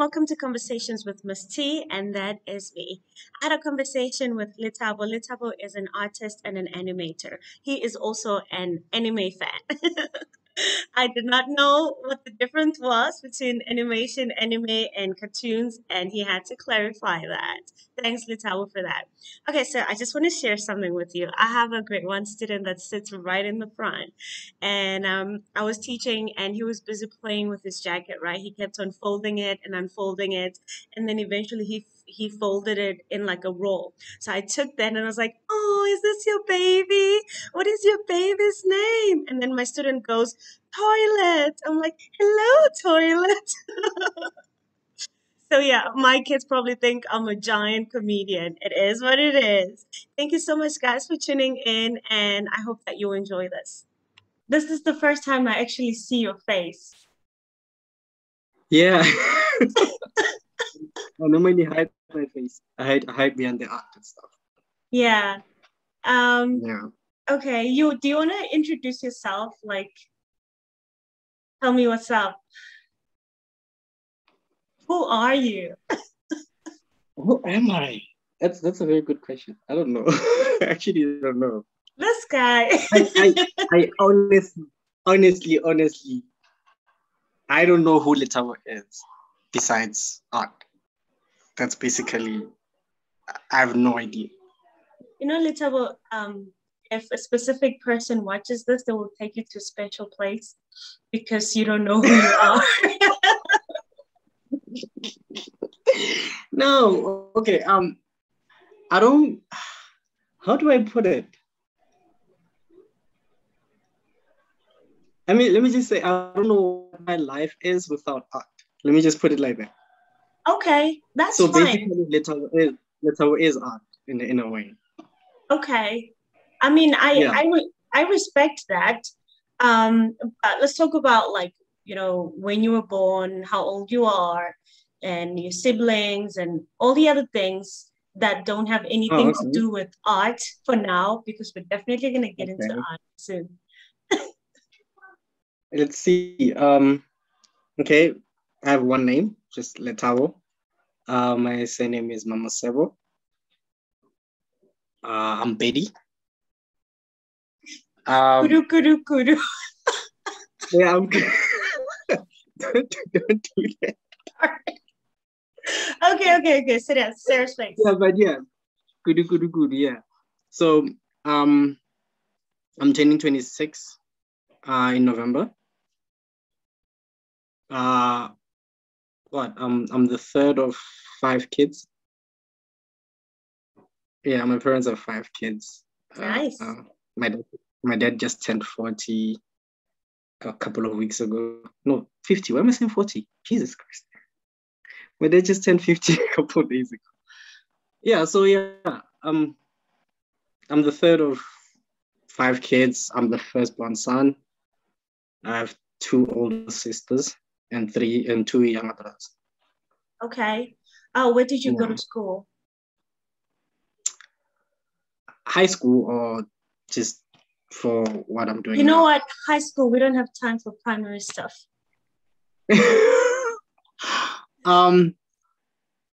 welcome to Conversations with Miss T, and that is me. I had a conversation with Lethabo. Lethabo is an artist and an animator. He is also an anime fan. I did not know what the difference was between animation, anime, and cartoons, and he had to clarify that. Thanks, Lethabo, for that. Okay, so I just want to share something with you. I have a grade one student that sits right in the front, and I was teaching, and he was busy playing with his jacket. Right, he kept on folding it and unfolding it, and then eventually he folded it in like a roll. So I took that and I was like, "Oh, is this your baby? What is your baby's name?" And then my student goes, "Toilet." I'm like, "Hello, toilet." So yeah, my kids probably think I'm a giant comedian. It is what it is. Thank you so much, guys, for tuning in, and I hope that you enjoy this. This is the first time I actually see your face. Yeah. I normally hide my face. I hide behind the art and stuff. Yeah. Yeah. Okay. Do you want to introduce yourself? Like, tell me what's up. Who are you? Who am I? That's a very good question. I don't know. I actually don't know. This guy. I honestly, I don't know who Lethabo is besides art. That's basically, I have no idea. You know, Lethabo, if a specific person watches this, they will take you to a special place because you don't know who you are. No, okay. I don't. How do I put it? I mean, let me just say, I don't know what my life is without art. Let me just put it like that. Okay, that's So fine. basically, Lethabo is art in a way. Okay. I mean, Yeah. I respect that. But let's talk about like, you know, when you were born, how old you are, and your siblings and all the other things that don't have Oh, anything to okay. do with art for now, because we're definitely gonna get into Okay. art soon. Let's see. Okay. I have one name, just Lethabo. My surname is Mamosebo. I'm Betty. Kudu kudu kudu. Yeah, I'm don't do that. Okay. Sit down. Sarah's face. Yeah, but yeah. Good, yeah. So I'm turning 26 in November. I'm the third of five kids. Yeah, my parents have five kids. Nice. My dad just turned 40 a couple of weeks ago. No, 50. Why am I saying 40? Jesus Christ. My dad just turned 50 a couple of days ago. Yeah, so yeah, I'm the third of five kids. I'm the firstborn son. I have two older sisters and two younger brothers. Okay. Where did you go to school? High school or just for what I'm doing You know now? what? High school, we don't have time for primary stuff.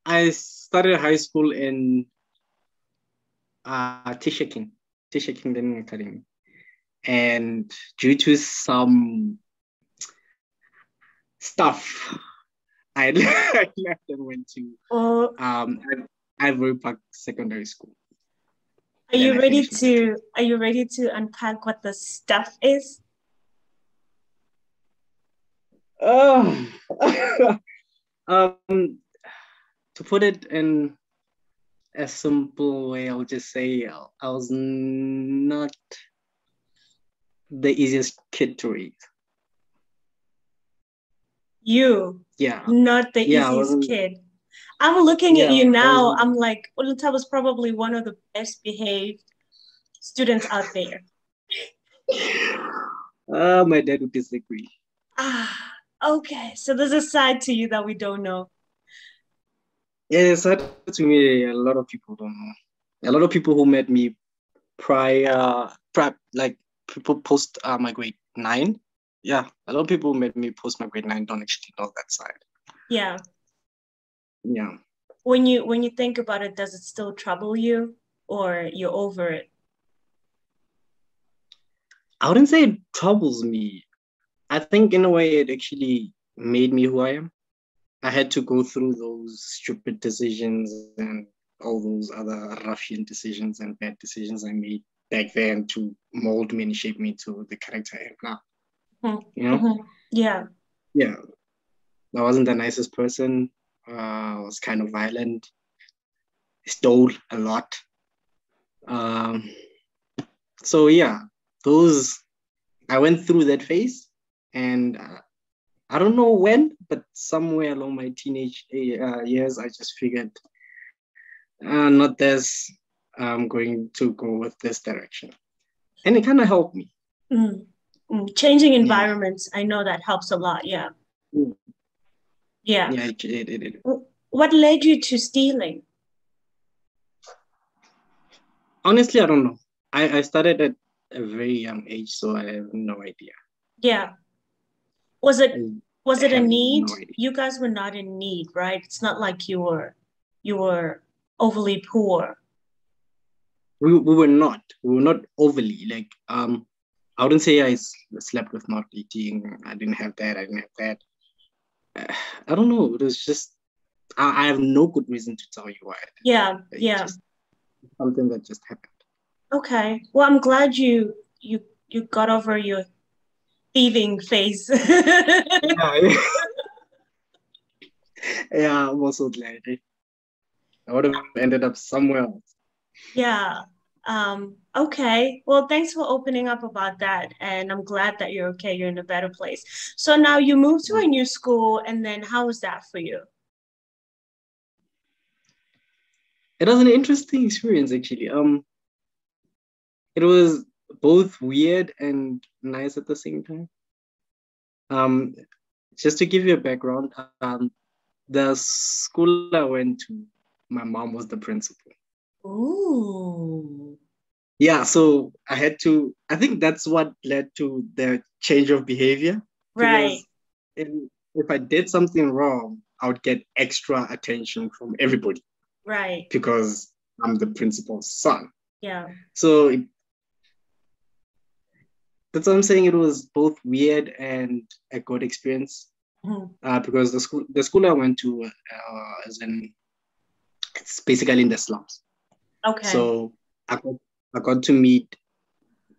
I started high school in Tisha King Learning Academy. And due to some stuff, I left and went to Ivory Park Secondary School. Are you ready to unpack what the stuff is? To put it in a simple way, I'll just say I was not the easiest kid to read. Not the easiest kid. I'm looking at you now. I'm like, Oluta was probably one of the best behaved students out there. My dad would disagree. Okay. So there's a side to you that we don't know. Yeah, there's a side to me a lot of people don't know. A lot of people who met me like people post my grade 9. Yeah, a lot of people who met me post my grade 9 don't actually know that side. Yeah. Yeah. When you think about it, does it still trouble you, or you're over it? I wouldn't say it troubles me. I think in a way it actually made me who I am. I had to go through those stupid decisions and all those other ruffian decisions and bad decisions I made back then to mold me and shape me to the character I am now. You know? Mm-hmm. Yeah. Yeah. I wasn't the nicest person. I was kind of violent, stole a lot. Um, so yeah, those I went through that phase, and I don't know when, but somewhere along my teenage years, I just figured, not this. I'm going to go with this direction, and it kind of helped me. Mm. Changing Yeah, environments, I know that helps a lot. Yeah. yeah, Yeah. it. What led you to stealing? Honestly, I don't know. I started at a very young age, so I have no idea. Yeah. Was it I was it a have need? no idea. You guys were not in need, right? It's not like you were overly poor. We were not overly like I wouldn't say slept with not eating. I didn't have that. I didn't have that. I don't know. It was just I have no good reason to tell you why. Yeah, It's yeah. just something that just happened. Okay. Well, I'm glad you got over your thieving phase. Yeah, yeah. I'm also glad. I would have ended up somewhere else. Yeah. Okay. Well, thanks for opening up about that. And I'm glad that you're okay. You're in a better place. So now you moved to a new school, and then how was that for you? It was an interesting experience actually. It was both weird and nice at the same time. Um, just to give you a background, the school I went to, my mom was the principal. Ooh. Yeah, so I had to, I think that's what led to the change of behavior Right, because if I did something wrong, I would get extra attention from everybody right. because I'm the principal's son. Yeah. So that's what I'm saying. It was both weird and a good experience Mhm. because the school I went to it's basically in the slums. Okay. So I got, I got to meet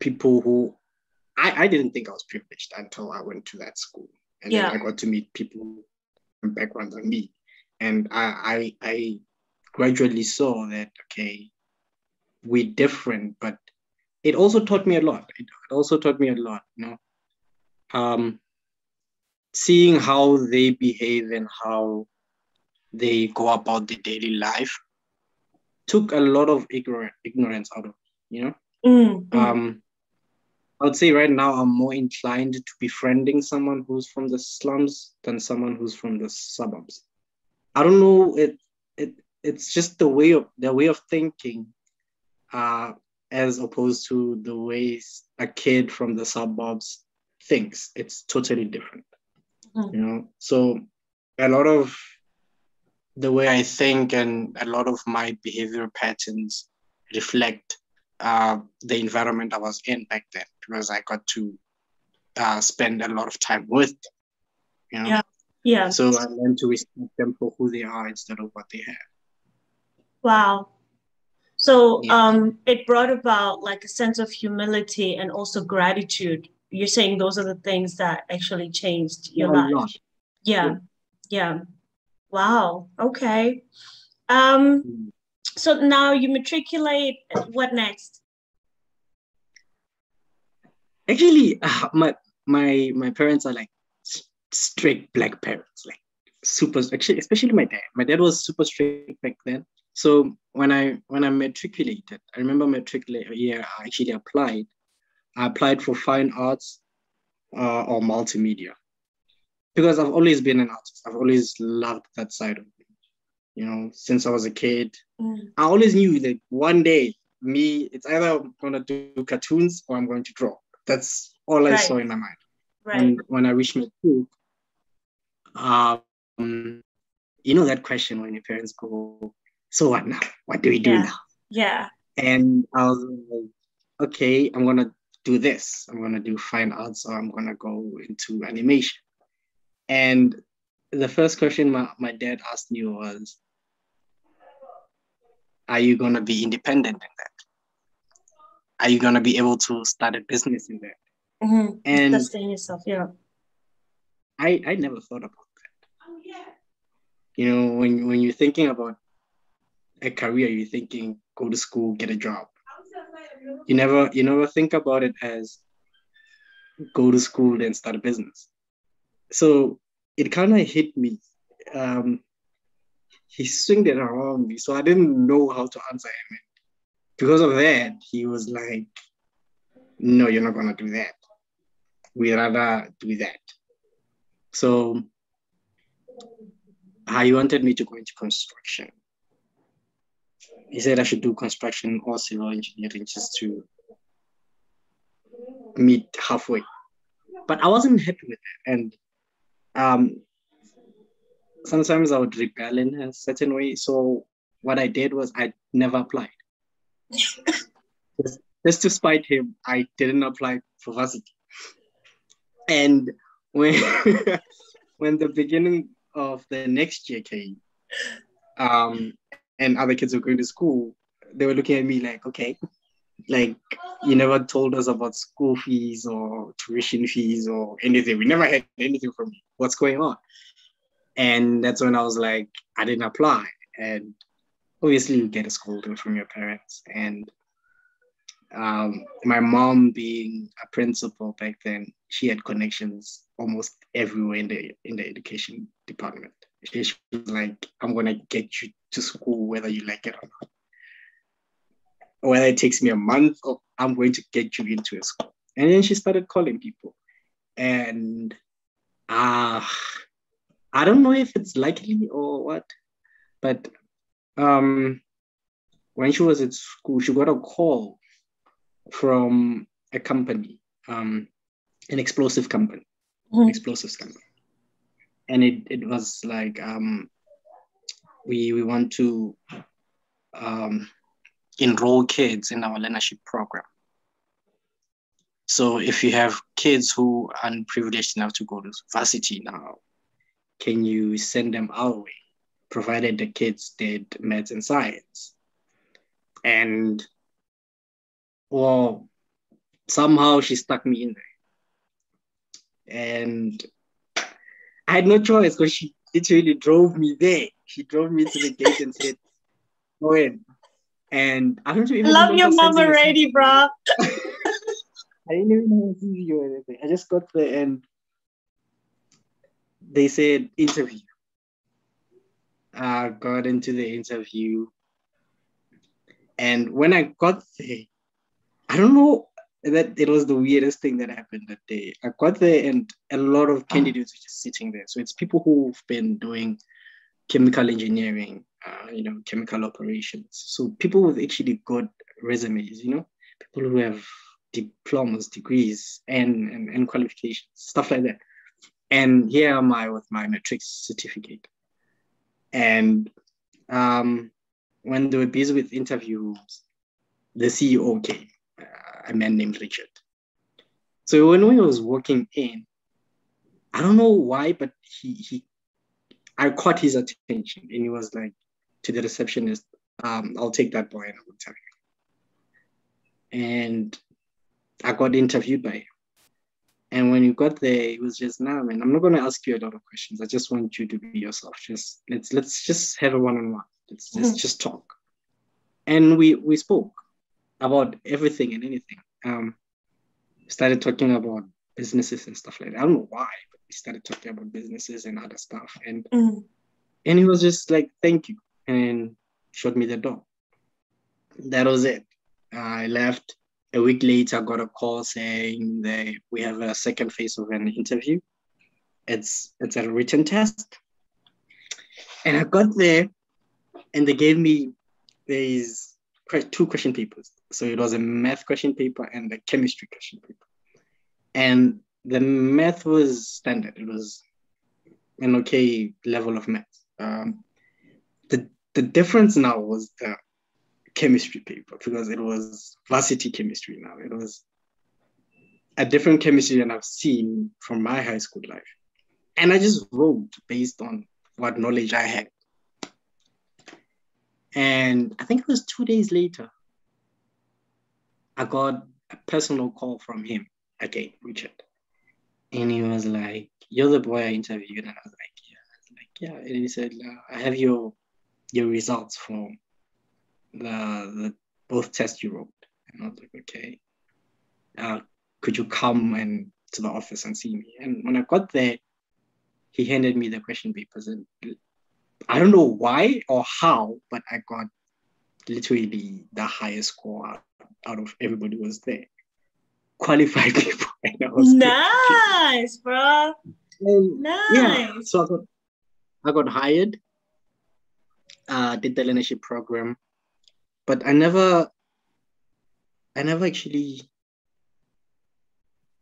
people who I didn't think I was privileged until I went to that school. And then Yeah. I got to meet people from backgrounds than me. And I gradually saw that, okay, we're different, but it also taught me a lot. It also taught me a lot, you know, um, seeing how they behave and how they go about their daily life took a lot of ignorance out of me, you know. Mm, mm. Um, I would say right now I'm more inclined to befriending someone who's from the slums than someone who's from the suburbs. I don't know. It's just the way of thinking, uh, as opposed to the ways a kid from the suburbs thinks. It's totally different, Mm. you know. So a lot of the way I think and a lot of my behavior patterns reflect the environment I was in back then because I got to spend a lot of time with them, you know. Yeah. Yeah. So I learned to respect them for who they are instead of what they have. Wow. So, Yeah, it brought about like a sense of humility and also gratitude. You're saying those are the things that actually changed yeah, your a lot. life. Yeah. Yeah. Yeah. Wow. Okay. Um, Mm. so now you matriculate. What next? Actually, my parents are like strict black parents, like super. Actually, especially my dad. My dad was super strict back then. So when I matriculated, I remember matriculate year. I actually applied. I applied for fine arts or multimedia because I've always been an artist. I've always loved that side of it. You know, since I was a kid, Mm, I always knew that one day it's either I'm gonna do cartoons or I'm going to draw. That's all I saw right. in my mind. Right. And when I reached matric, um, you know that question when your parents go, so what now? What do we do Yeah. now? Yeah. And I was like, okay, I'm gonna do this. I'm gonna do fine arts, or I'm gonna go into animation. And the first question my dad asked me was, are you gonna be independent in that? Are you gonna be able to start a business in that? And Sustain yourself. Yeah. I never thought about that. You know, when you're thinking about a career, you're thinking go to school, get a job. You never think about it as go to school and start a business. So it kind of hit me. Um, he swung it around me, so I didn't know how to answer him. Because of that, he was like, "No, you're not gonna do that. We rather do that." So he wanted me to go into construction. He said I should do construction or civil engineering just to meet halfway. But I wasn't happy with it, and um, sometimes I would rebel in a certain way. So what I did was I never applied. Just to spite him, I didn't apply for varsity. And when when the beginning of the next year came, and other kids were going to school, they were looking at me like, okay, like you never told us about school fees or tuition fees or anything. We never had anything from you. What's going on? And that's when I was like, I didn't apply. And obviously you get a scolding from your parents. And my mom being a principal back then, she had connections almost everywhere in the education department. She was like, I'm gonna get you to school whether you like it or not. Whether it takes me a month or I'm going to get you into a school. And then she started calling people. And I don't know if it's likely or what, but um when she was at school, she got a call from a company, an explosive company, an explosives company. And it was like we want to um, enroll kids in our learnership program. So if you have kids who are unprivileged enough to go to varsity now, can you send them our way, provided the kids did maths and science? And well, somehow she stuck me in there. And I had no choice because she literally drove me there. She drove me to the gate and said, go in. And I don't even Love remember your mom sending a CV. already, bro. I didn't even have a CV or anything. I just got there and they said interview. I got into the interview. And when I got there, I don't know that it was the weirdest thing that happened that day. I got there and a lot of candidates were just sitting there. So it's people who've been doing chemical engineering, chemical operations. So people with actually good resumes, people who have diplomas, degrees, and qualifications, stuff like that. And here am I with my matrics certificate. And when they were busy with interviews, the CEO came, a man named Richard. So when we was walking in, I don't know why, but I caught his attention, and he was like to the receptionist, "I'll take that boy and I will tell you." And I got interviewed by him. And when you got there, it was just, nah, man, I'm not gonna ask you a lot of questions. I just want you to be yourself. Just let's just have a one-on-one. Let's just talk. And we spoke about everything and anything. Started talking about businesses and stuff like that. I don't know why, but we started talking about businesses and other stuff. And he was just like, thank you. And showed me the door. That was it. I left. A week later, I got a call saying that we have a second phase of an interview. It's a written test. And I got there and they gave me these two question papers. So it was a math question paper and a chemistry question paper. And the math was standard. It was an okay level of math. The difference now was the chemistry paper, because it was varsity chemistry now. It was a different chemistry than I've seen from my high school life. And I just wrote based on what knowledge I had. And I think it was 2 days later, I got a personal call from him again, Richard. And he was like, "You're the boy I interviewed." And I was like, "Yeah." I was like, "Yeah." And he said, "I have your results for the both tests you wrote." And I was like, "Okay. Could you come and to the office and see me?" And when I got there, he handed me the question papers, and I don't know why or how, but I got literally the highest score out of everybody who was there. Qualified people, and I was nice, bro. Nice. Yeah, so I got hired, did the leadership program, but I never actually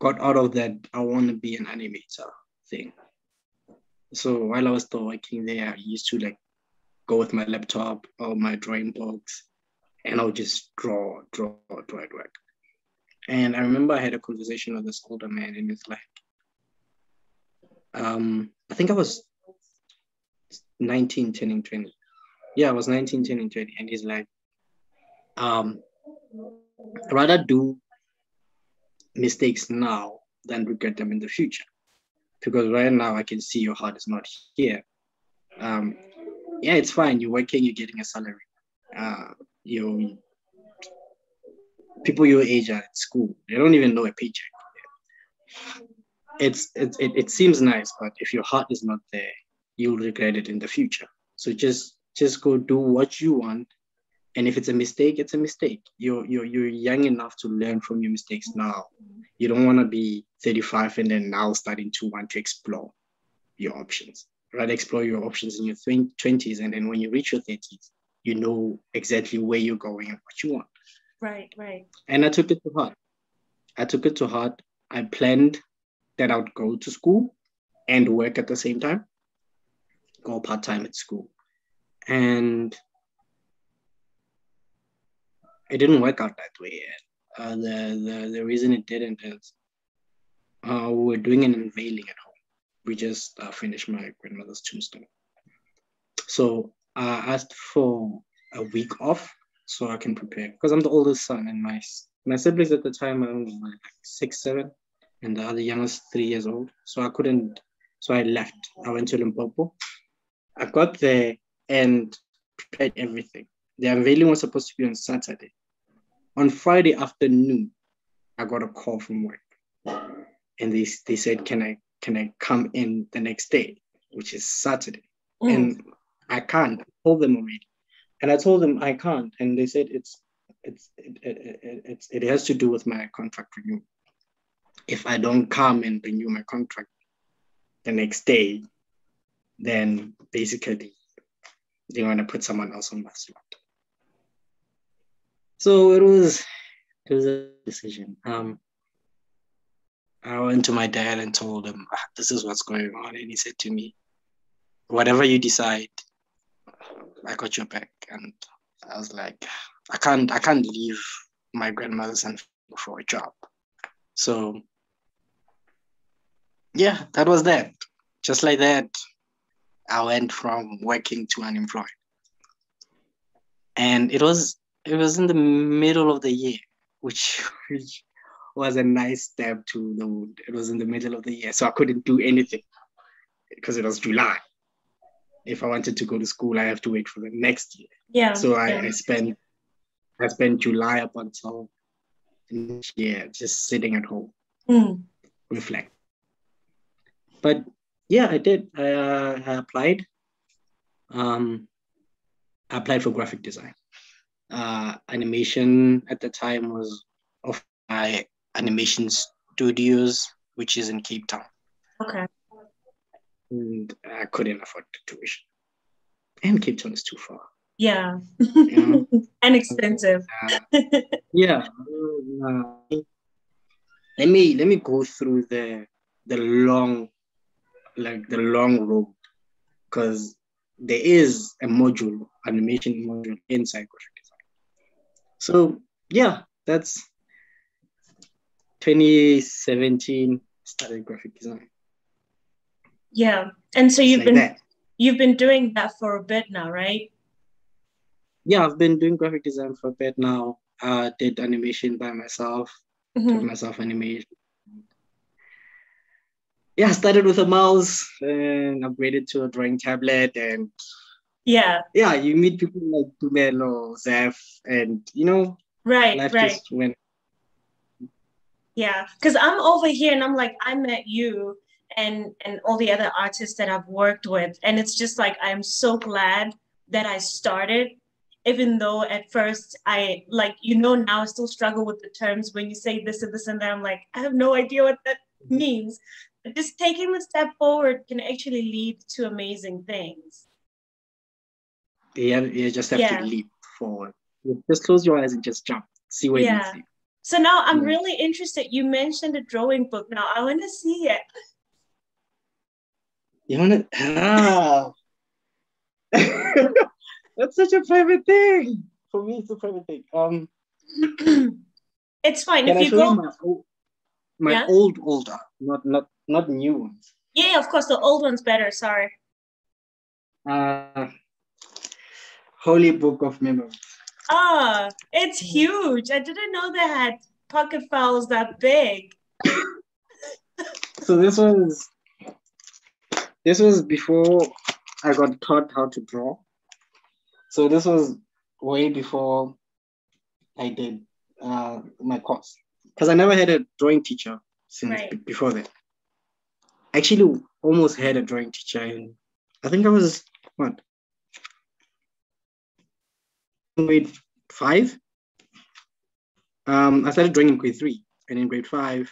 got out of that I want to be an animator thing. So while I was still working there, I used to like go with my laptop or my drawing books, and I would just draw. And I remember I had a conversation with this older man, and it's like, I think I was 19 turning 20. Yeah, I was 19 turning 20, and he's like, rather do mistakes now than regret them in the future. Because right now I can see your heart is not here. Yeah, it's fine. You're working, you're getting a salary. You People your age are at school. They don't even know a paycheck. It seems nice, but if your heart is not there, you'll regret it in the future. So just go do what you want. And if it's a mistake, it's a mistake. You're young enough to learn from your mistakes now. You don't want to be 35 and then now starting to want to explore your options. Rather explore your options in your 20s, and then when you reach your 30s, you know exactly where you're going and what you want. Right. And I took it to heart. I planned that I would go to school and work at the same time, go part-time at school. And it didn't work out that way. The reason it didn't is we were doing an unveiling at home. We just finished my grandmother's tombstone. So I asked for a week off so I can prepare, because I'm the oldest son, and my siblings at the time were only like 6, 7, and the other youngest 3 years old. So I couldn't. So I left. I went to Limpopo. I got there and prepared everything. The unveiling was supposed to be on Saturday. On Friday afternoon, I got a call from work, and they said, "Can I come in the next day, which is Saturday?" And I can't. I told them already, and I told them I can't, and they said it has to do with my contract renewal. If I don't come and renew my contract the next day, then basically they want to put someone else on my slot. So it was a decision. I went to my dad and told him, "This is what's going on," and he said to me, "Whatever you decide, I got your back." And I was like, I can't leave my grandmother's and for a job. So yeah, that was that. Just like that, I went from working to unemployed. And it was in the middle of the year, which was a nice stab to the wound. It was in the middle of the year, so I couldn't do anything because it was July. If I wanted to go to school, I have to wait for the next year. Yeah. So I spent July up until next year just sitting at home, reflect. But yeah, I did. I applied. I applied for graphic design. Animation at the time was of my animation studios, which is in Cape Town. Okay. And I couldn't afford the tuition. And Cape Town is too far. Yeah. You know? And expensive. Yeah. Let me go through the long road, because there is a module, animation module inside graphic design. So yeah, that's 2017 started graphic design. Yeah. And so Just like that. you've been doing that for a bit now, right? Yeah, I've been doing graphic design for a bit now. Did animation by myself, taught Mm-hmm. myself animation. Yeah, I started with a mouse and upgraded to a drawing tablet. And Yeah. yeah, you meet people like Tumelo, Zeph, and Right, life right. just went. Yeah. Because I'm over here and I'm like, I met you and all the other artists that I've worked with. And it's just like I'm so glad that I started, even though at first I like, now I still struggle with the terms when you say this and this and that. I'm like, I have no idea what that means. But just taking the step forward can actually lead to amazing things. You just have to Yeah. leap forward. You just close your eyes and just jump. See where it leads Yeah. you. So now I'm Yeah. really interested. You mentioned a drawing book. Now I want to see it. You wanna? That's such a private thing. For me, it's a private thing. It's fine. Can If I you show you go, my yeah. old art, not new ones. Yeah, of course, the old one's better. Sorry. Uh, Holy Book of Memories. Ah, it's huge. I didn't know they had pocket files that big. So this was before I got taught how to draw. So this was way before I did my course, because I never had a drawing teacher since Right. before that. Actually, almost had a drawing teacher, and I think I was what, grade 5. I started drawing in grade 3, and in grade 5,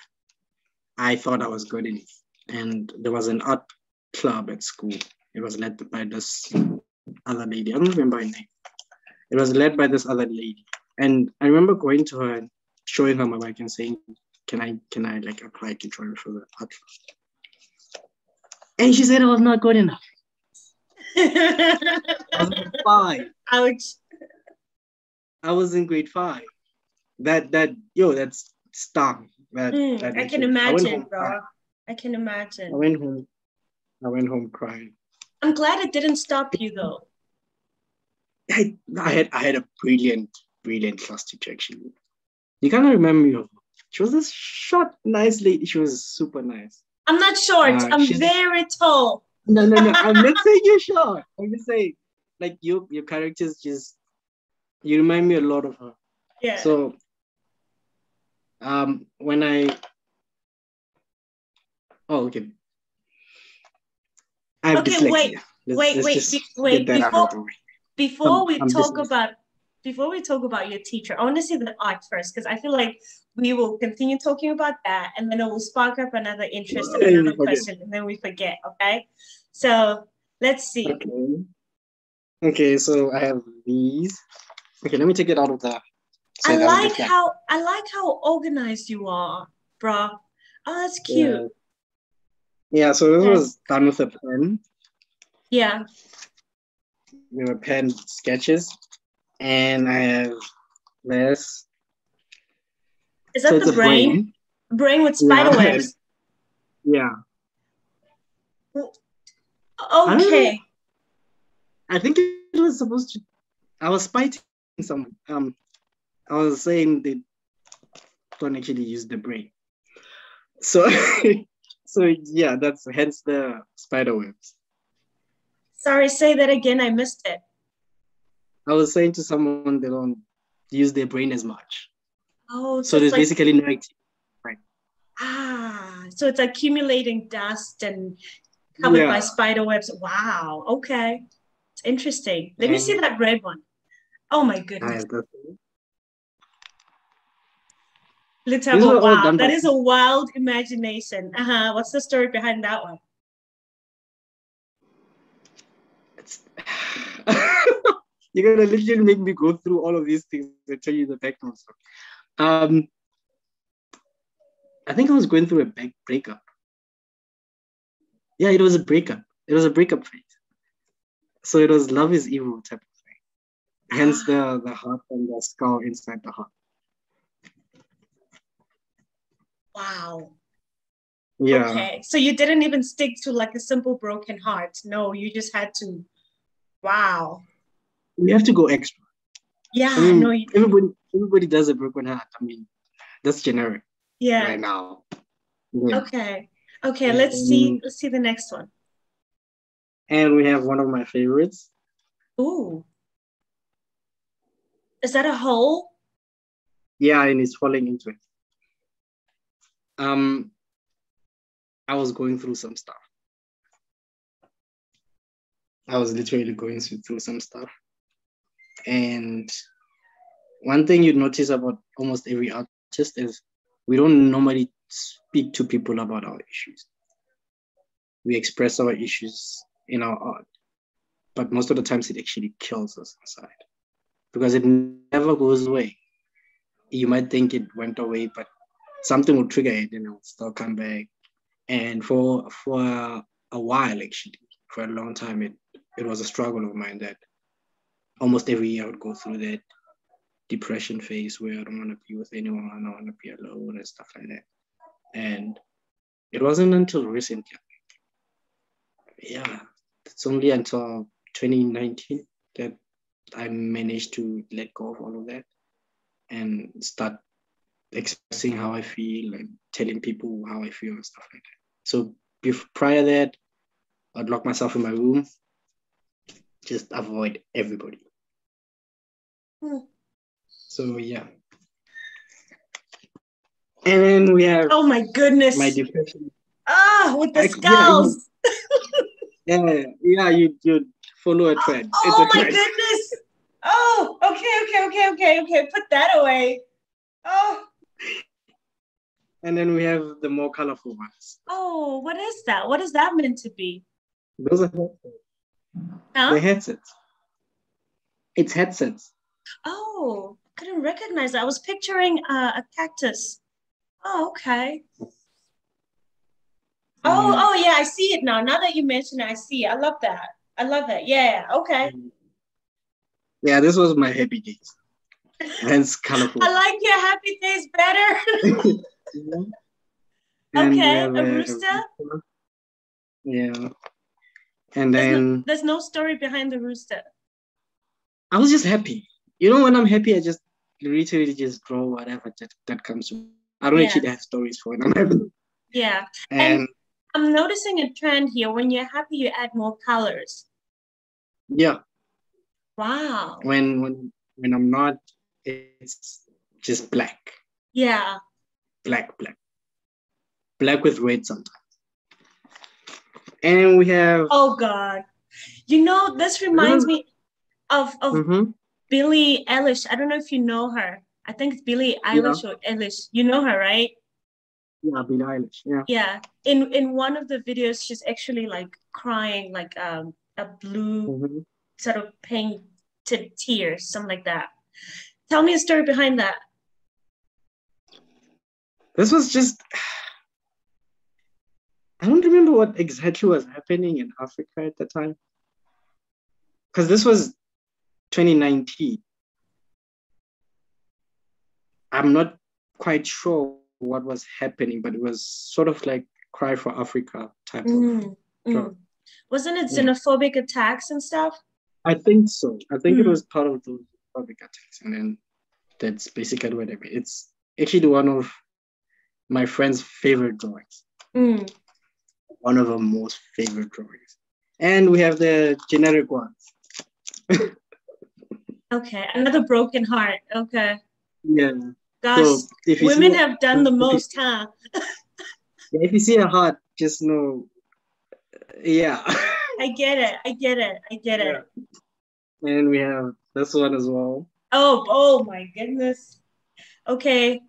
I thought I was good enough. And there was an art club at school. It was led by this other lady. I don't remember her name. It was led by this other lady, and I remember going to her and showing her my work and saying, "Can I like apply to join for the art club?" And she said I was not good enough. I was in grade 5. Ouch. I was in grade 5. That's stung. That I can literally. I went imagine, home bro. crying. I can I imagine. went home. I went home crying. I'm glad it didn't stop you though. I had a brilliant class teacher actually. You cannot remember me of her. She was this short, nice lady. She was super nice. I'm not short. I'm She's very tall. no. I'm not saying you're short. I'm just saying, like your characters just you remind me a lot of her. Yeah. So when okay, I have Okay, wait, dyslexia. Let's just get wait. that out of the way. Before I'm we I'm talk dyslexic. about before we talk about your teacher, I want to see the art first because I feel like we will continue talking about that and then it will spark up another interest and Hey, another forget. question and then we forget. Okay, so let's see. Okay. Okay, so I have these. Okay, let me take it out of the set. I would just like. I like how organized you are, bruh. Oh, that's cute. Yeah. Yeah, so this Okay. was done with a pen. Yeah. They were pen sketches. And I have this. Is So that it's the a brain? brain. Brain with Yeah. spider webs. Yeah. I don't know. Okay. I think it was supposed to. I was spiting someone. I was saying they don't actually use the brain. So, so yeah, that's hence the spider webs. Sorry, say that again. I missed it. I was saying to someone they don't use their brain as much. Oh, so So it's there's like basically no activity. Right. so it's accumulating dust and covered by Yeah. spider webs. Wow. Okay. It's interesting. Let me see And that red one. Oh my I goodness. have this. These Lethabo, were all wow. done That by. is a wild imagination. Uh-huh. What's the story behind that one? It's, you're gonna literally make me go through all of these things and tell you the background stuff. Um, I think I was going through a big breakup. Yeah, it was a breakup. It was a breakup phase. So it was love is evil type of thing. Hence Ah, the heart and the skull inside the heart. wow. Yeah. Okay. So you didn't even stick to like a simple broken heart. No, you just had to. Wow. You have to go extra. I Yeah, no, mean, everybody does a broken heart. I mean, that's generic yeah. right now. Yeah. Okay. Okay, And, let's see the next one. and we have one of my favorites. Ooh. Is that a hole? Yeah, and it's falling into it. Um, I was going through some stuff. I was literally going through some stuff. And one thing you'd notice about almost every artist is we don't normally speak to people about our issues. We express our issues in our art, but most of the times it actually kills us inside because it never goes away. You might think it went away, but something will trigger it and it will still come back. And for a while, actually, for a long time, it was a struggle of mine that almost every year I would go through that depression phase where I don't want to be with anyone, I want to be alone and stuff like that. And it wasn't until recently, yeah, it's only until 2019 that I managed to let go of all of that and start expressing how I feel and telling people how I feel and stuff like that. So prior that, I'd lock myself in my room, just avoid everybody. Hmm. So yeah. And then we have Oh my my goodness. depression. Ah, with the Yeah, skulls. yeah, you follow a Oh, trend. It's a oh my trend. goodness. Oh, okay. Put that away. Oh, And then we have the more colorful ones. oh, what is that? What is that meant to be? Those are headsets. Huh? The headsets. It's headsets. Oh, couldn't recognize that. I was picturing a cactus. Oh, okay. Oh, Um, oh yeah, I see it now. Now that you mention it, I see it. I love that. I love that. Yeah, okay. yeah, this was my happy days. Hence colorful. I like your happy days better. Yeah. And we Okay, have a a rooster. yeah. And then There's no story behind the rooster. I was just happy. You know, when I'm happy, I just literally just draw whatever that comes to me. I don't Yeah, actually have stories for when I'm happy. yeah. And And I'm noticing a trend here. When you're happy, you add more colors. yeah, Wow. when I'm not, it's just black, Yeah. black, black, black with red sometimes. And we have Oh God. You know, this reminds me of mm-hmm, Billie Eilish. I don't know if you know her. I think it's Billie yeah, Eilish or Eilish. You know her, right? yeah, Billie Eilish, yeah. Yeah. In one of the videos, she's actually like crying, like a blue Mm-hmm. sort of painted tears, something like that. Tell me a story behind that. This was just I don't remember what exactly was happening in Africa at the time because this was 2019. I'm not quite sure what was happening, but it was sort of like Cry for Africa type of Mm, drama. mm. Wasn't it Yeah, xenophobic attacks and stuff? I think so. I think it Mm, was part of the public attacks, and then that's basically what I mean. It's actually one of my friend's favorite drawings, mm. one of her most favorite drawings. And we have the generic ones. Okay, another broken heart. Okay. Yeah. Gosh, So if you see women have done the if you, most, huh? if you see a heart, just know, yeah. I get it. I get it. I get Yeah. it. And we have this one as well. Oh, oh my goodness. Okay.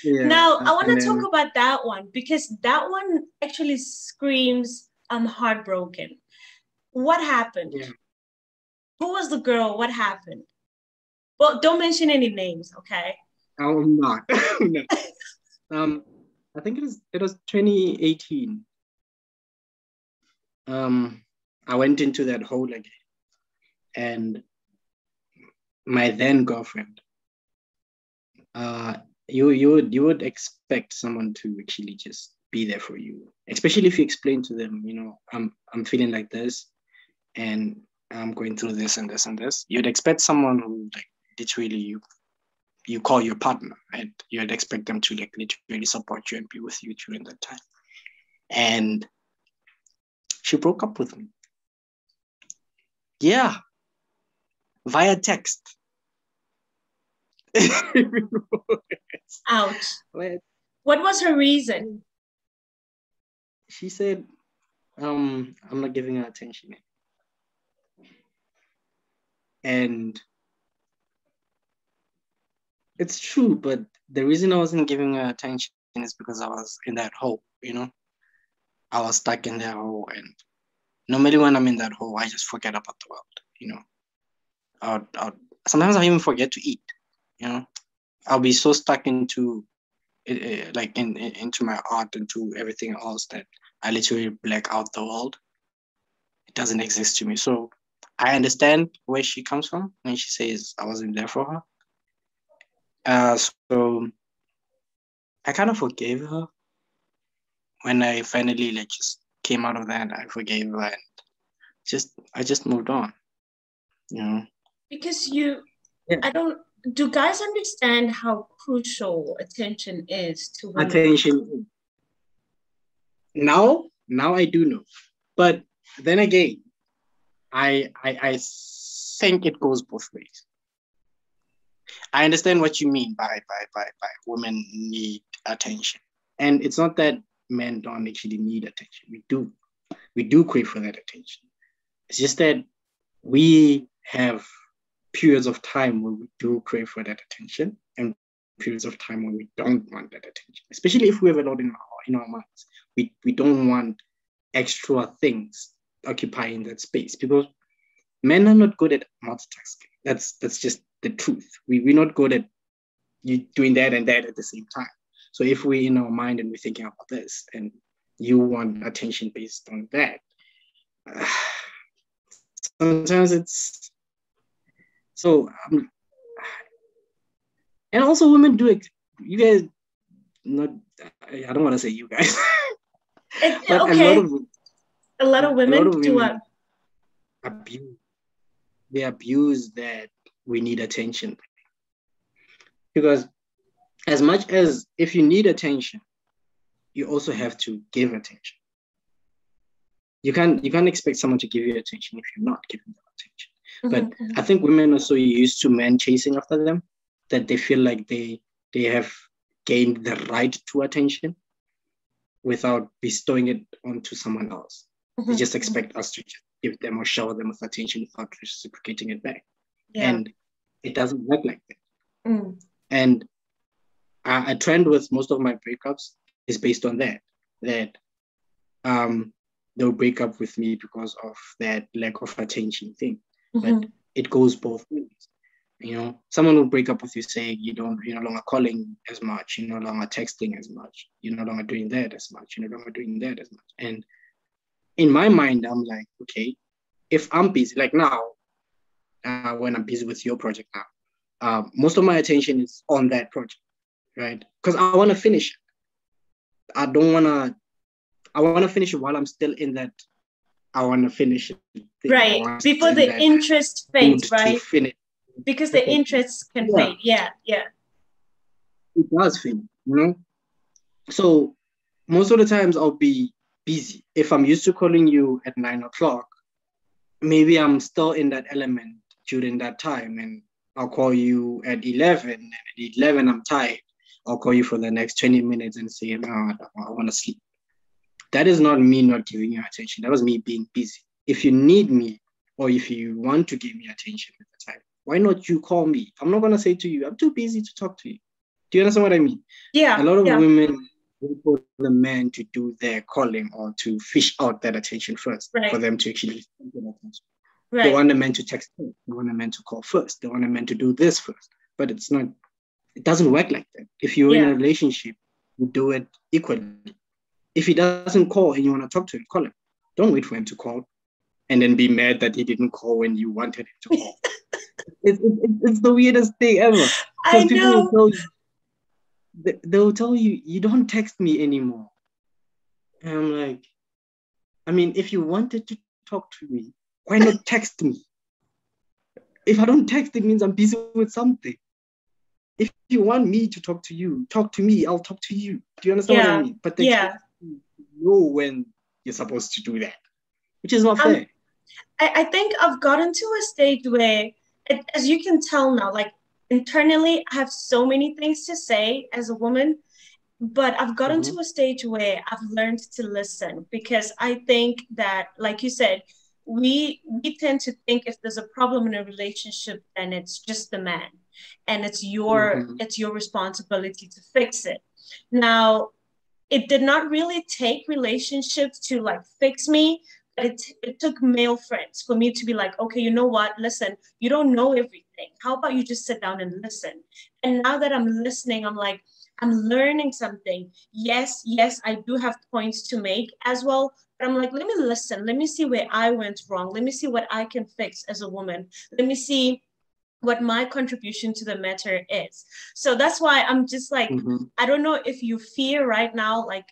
Yeah. Now I want And to talk then about that one because that one actually screams, I'm heartbroken. What happened? yeah, Who was the girl? What happened? Well, don't mention any names, okay? I'm not. No. Um, I think it was 2018. I went into that hole again. And my then girlfriend, you would expect someone to actually just be there for you, especially if you explain to them, I'm feeling like this, and I'm going through this and this and this. You'd expect someone who like literally you call your partner, and you'd expect them to like literally support you and be with you during that time. And she broke up with me. Yeah, via text. Ouch. Well, What was her reason? she said, I'm not giving her attention. And it's true, but the reason I wasn't giving her attention is because I was in that hole, I was stuck in that hole. And normally when I'm in that hole, I just forget about the world. Sometimes I even forget to eat, I'll be so stuck into like into my art, into everything else, that I literally black out the world. It doesn't exist to me. So I understand where she comes from when she says I wasn't there for her. So I kind of forgave her when I finally like just came out of that. I forgave her, and I just moved on. Because Yeah. do guys understand how crucial attention is to women? Attention. Now I do know, but then again, I think it goes both ways. I understand what you mean by women need attention, and it's not that men don't actually need attention. We do crave for that attention. It's just that we have periods of time where we do crave for that attention, and periods of time when we don't want that attention. Especially if we have a lot in our minds, we don't want extra things occupying that space, because men are not good at multitasking. That's just the truth. We're not good at you doing that and that at the same time. So if we're in our mind and we're thinking about this, and you want attention based on that, sometimes it's so. And also, women do it. You guys, not. I don't want to say you guys, but okay. a lot of women do women abuse. They abuse that we need attention, because as much as if you need attention, you also have to give attention. You can't expect someone to give you attention if you're not giving them attention. But I think women are so used to men chasing after them that they feel like they have gained the right to attention without bestowing it onto someone else. They just expect us to just give them or shower them with attention without reciprocating it back. Yeah. And it doesn't work like that. And a trend with most of my breakups is based on that they'll break up with me because of that lack of attention thing. But it goes both ways. Someone will break up with you saying you're no longer calling as much, you're no longer texting as much, you're no longer doing that as much, you're no longer doing that as much. And in my mind, I'm like, okay, if I'm busy, like now, when I'm busy with your project now, most of my attention is on that project, right? Because I want to finish it. I want to finish it while I'm still in that. I want to finish it. Right. Before the interest fades, right? Because the interest can fade. Yeah. It does fade, So most of the times I'll be busy. If I'm used to calling you at 9:00, maybe I'm still in that element during that time, and I'll call you at 11, and at 11 I'm tired. I'll call you for the next 20 minutes and say, no, I want to sleep. That is not me not giving you attention. That was me being busy. If you need me, or if you want to give me attention at the time, why not you call me? I'm not going to say to you, I'm too busy to talk to you. Do you understand what I mean? Yeah. A lot of women wait for the man to do their calling or to fish out that attention first, for them to actually get attention. Right. They want the man to text first. They want the man to call first. They want the man to do this first. But it doesn't work like that. If you're in a relationship, you do it equally. If he doesn't call and you want to talk to him, call him. Don't wait for him to call. and then be mad that he didn't call when you wanted him to call. It's the weirdest thing ever. I Because people will know. tell you, they'll tell you, you don't text me anymore. And I'm like, I mean, if you wanted to talk to me, why not text me? If I don't text, it means I'm busy with something. If you want me to talk to you, talk to me, I'll talk to you. Do you understand what I Yeah, mean? But they expect yeah. you to know when you're supposed to do that, which is not Um, fair. I think I've gotten to a stage where, as you can tell now, like internally, I have so many things to say as a woman, but I've gotten Mm-hmm. to a stage where I've learned to listen because I think that, like you said, we tend to think if there's a problem in a relationship, then it's just the man, and Mm-hmm. it's your responsibility to fix it. Now, it did not really take relationships to like fix me, but it took male friends for me to be like, okay, you know what? Listen, you don't know everything. How about you just sit down and listen? And now that I'm listening, I'm like, I'm learning something. Yes, yes, I do have points to make as well. But I'm like, let me listen. Let me see where I went wrong. Let me see what I can fix as a woman. Let me see what my contribution to the matter is. So that's why I'm just like, Mm-hmm. I don't know if you fear right now, like,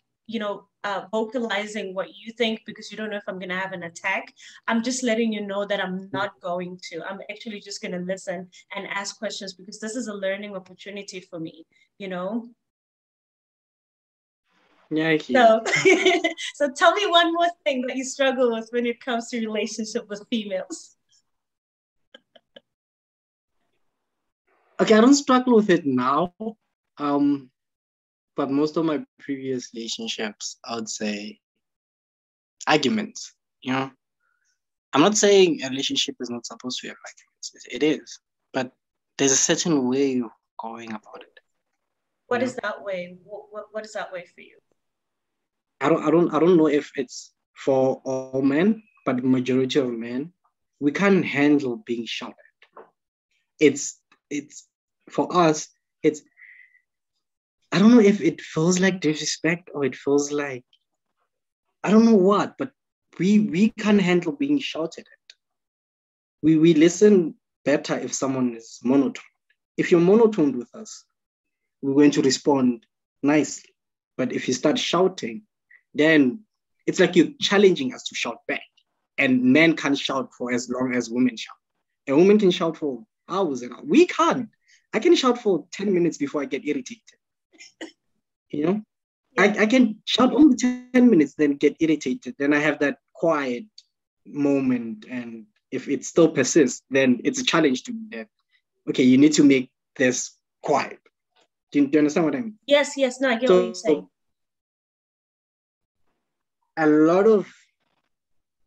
vocalizing what you think because you don't know if I'm going to have an attack. I'm just letting you know that I'm not going to. I'm actually just going to listen and ask questions because this is a learning opportunity for me, you know? Yeah, I hear you. So, so tell me one more thing that you struggle with when it comes to relationship with females. Okay, I don't struggle with it now. Um, but most of my previous relationships, I would say arguments. You know, I'm not saying a relationship is not supposed to have arguments. It is, but there's a certain way of going about it. You What know, is that way? What is that way for you? I don't know if it's for all men, but the majority of men, we can't handle being shot at. It's for us. It's I don't know if it feels like disrespect or it feels like I don't know what, but we can't handle being shouted at. We listen better if someone is monotone. If you're monotone with us, we're going to respond nicely. But if you start shouting, then it's like you're challenging us to shout back. And men can't shout for as long as women shout. A woman can shout for hours and hours. We can't. I can shout for 10 minutes before I get irritated. You know, Yeah. I can shout only 10 minutes, then get irritated. Then I have that quiet moment. And if it still persists, then it's a challenge to me that, okay, you need to make this quiet. Do you understand what I mean? Yes, yes. No, I get what you're saying. So a lot of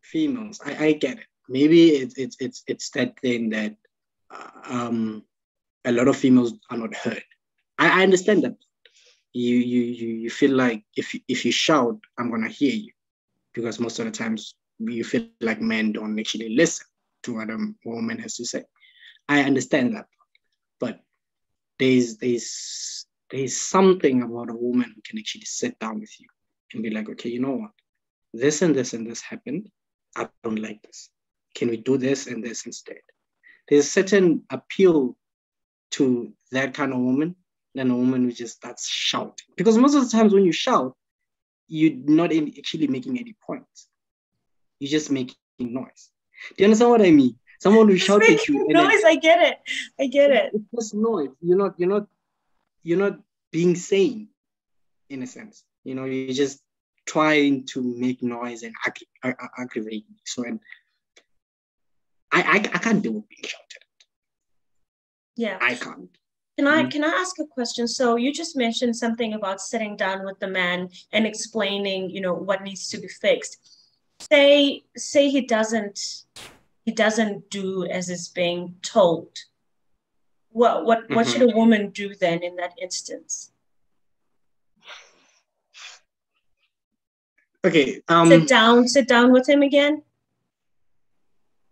females, I get it. Maybe it's that thing that um, a lot of females are not heard. I understand that. You feel like if you shout, I'm gonna hear you because most of the times you feel like men don't actually listen to what a woman has to say. I understand that, but there's something about a woman who can actually sit down with you and be like, okay, you know what? This and this and this happened. I don't like this. Can we do this and this instead? There's a certain appeal to that kind of woman than a woman who just starts shouting. Because most of the times when you shout, you're not actually making any points. You're just making noise. Do you understand what I mean? Someone will Just shout at you making and then noise. I get it. I get it. it's just noise. You're not being sane in a sense. You're just trying to make noise and aggravate me. So and I can't deal with being shouted. Yeah. I can't. Can I Mhm. can I ask a question? So you just mentioned something about sitting down with the man and explaining, what needs to be fixed. Say he doesn't do as is being told. What should Mhm. a woman do then in that instance? Okay. Sit down with him again?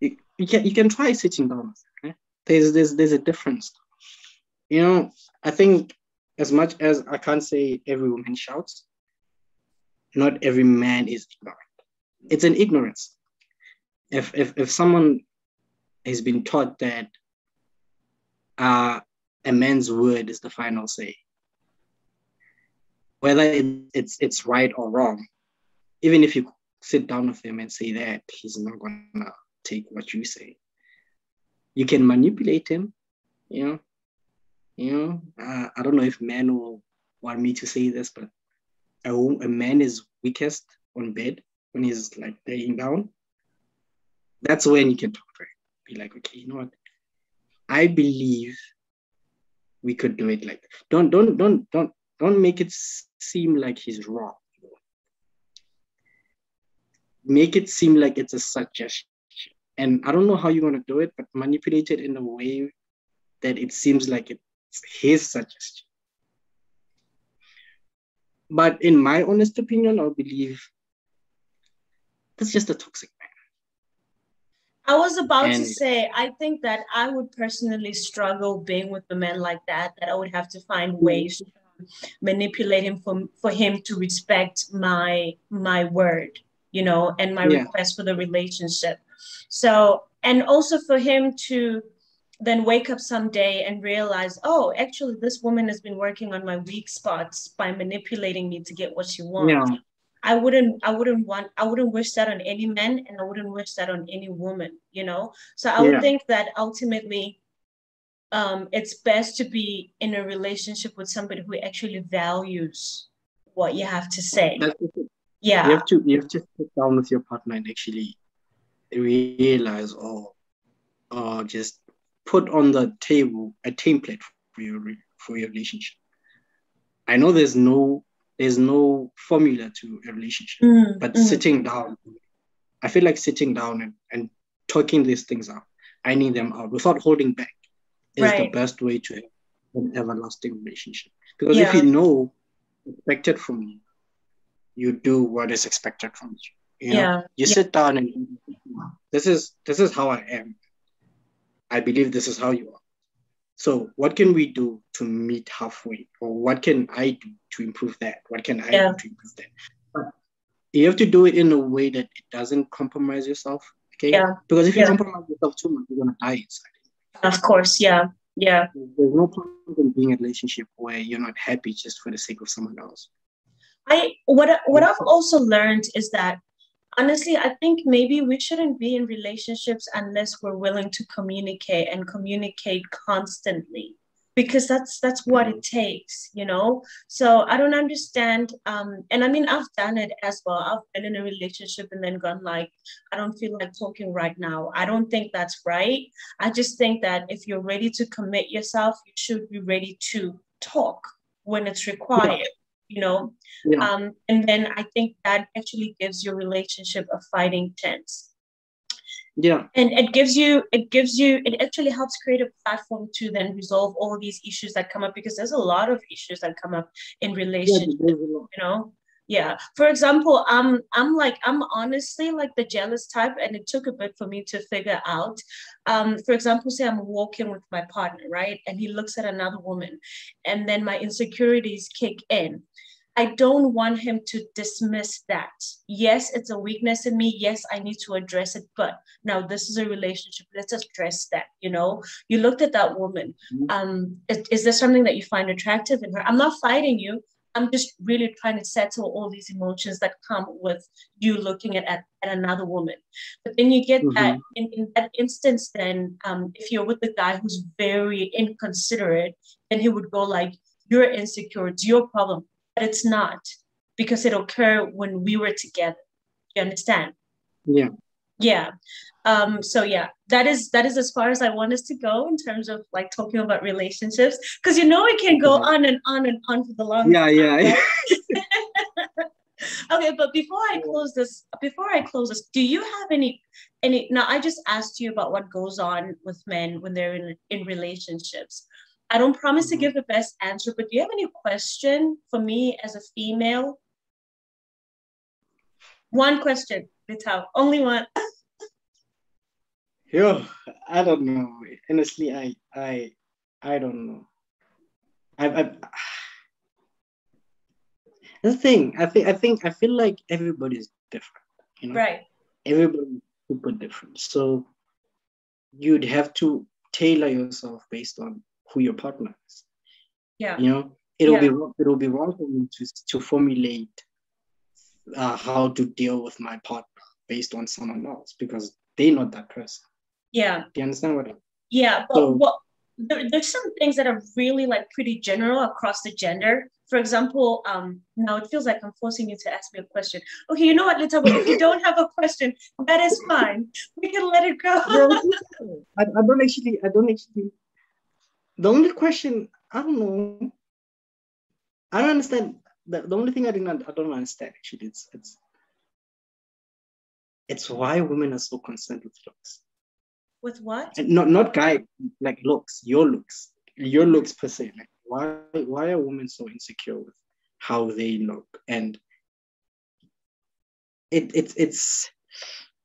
You can try sitting down. Okay? There's a difference. I think as much as I can't say every woman shouts, not every man is ignorant. It's an ignorance. If someone has been taught that a man's word is the final say, whether it's right or wrong, even if you sit down with him and say that, he's not gonna take what you say. You can manipulate him, you know. I don't know if men will want me to say this, but a man is weakest on bed when he's like laying down. That's when you can talk to him. Be like, okay, you know what? I believe we could do it like that. Don't make it seem like he's wrong. Make it seem like it's a suggestion. And I don't know how you're gonna do it, but manipulate it in a way that it seems like it's his suggestion. But in my honest opinion, I believe that's just a toxic man. I was about to And say, I think that I would personally struggle being with a man like that I would have to find ways to manipulate him for him to respect my word, and my yeah, request for the relationship. So, and also for him to then wake up someday and realize, oh, actually, this woman has been working on my weak spots by manipulating me to get what she wants. yeah, I wouldn't wish that on any man, and I wouldn't wish that on any woman. So I would yeah. think that ultimately, it's best to be in a relationship with somebody who actually values what you have to say. That's it. Yeah. You have to sit down with your partner and actually realize or just put on the table a template for your relationship. I know there's no formula to a relationship, but sitting down, I feel like sitting down and talking these things out, ironing them out without holding back is the Right. best way to have an everlasting relationship. Because if Yeah. you know expected from you, you do what is expected from you. Yeah. You sit down and this is how I am. I believe this is how you are. So what can we do to meet halfway? Or what can I do to improve that? What can I Yeah. do to improve that? But you have to do it in a way that it doesn't compromise yourself. Okay? Yeah. Because if you Yeah. compromise yourself too much, you're gonna die inside. Of course. Yeah. Yeah. There's no point in being in a relationship where you're not happy just for the sake of someone else. What I've also learned is that, honestly, I think maybe we shouldn't be in relationships unless we're willing to communicate and communicate constantly, because that's what it takes. So I don't understand. And I mean, I've done it as well. I've been in a relationship and then gone like, I don't feel like talking right now. I don't think that's right. I just think that if you're ready to commit yourself, you should be ready to talk when it's Yeah, required, you know. yeah, And then I think that actually gives your relationship a fighting chance. yeah, And it actually helps create a platform to then resolve all these issues that come up, because there's a lot of issues that come up in yeah. relationships, There's a lot. you know? Yeah. For example, I'm honestly like the jealous type, and it took a bit for me to figure out. For example, say I'm walking with my partner, right? And he looks at another woman, and then my insecurities kick in. I don't want him to dismiss that. Yes, it's a weakness in me. Yes, I need to address it. But now this is a relationship. Let's address that. You looked at that woman. Is there something that you find attractive in her? I'm not fighting you. I'm just really trying to settle all these emotions that come with you looking at another woman. But then you get that Mm-hmm. in that instance, then if you're with a guy who's very inconsiderate, then he would go like, you're insecure, it's your problem. But it's not, because it occurred when we were together. You understand? Yeah. Yeah. So yeah, that is as far as I want us to go in terms of like talking about relationships, because we can go Okay. on and on and on for the longest Yeah, time, yeah. right? Okay, but before I close this, do you have any now I just asked you about what goes on with men when they're in relationships. I don't promise to Mhm. give the best answer, but do you have any question for me as a female? One question, Vital. Only one. Yo, I don't know. Honestly, I don't know. I the thing. I feel like everybody's different. You know, Right. everybody. super different. So you'd have to tailor yourself based on who your partner is. Yeah. You know, Yeah. it'll be wrong for me to formulate how to deal with my partner based on someone else because they're not that person. Yeah. Do you understand what I mean? Yeah. But So what there's some things that are really like pretty general across the gender. For example, now it feels like I'm forcing you to ask me a question. Okay, you know what, Lethabo, if you don't have a question, that is fine. We can let it go. yeah, I don't actually. The only question I don't know. I don't understand. The only thing I don't understand actually. It's why women are so concerned with looks. With what? And not guy like looks, your looks per se. Like why are women so insecure with how they look? And it's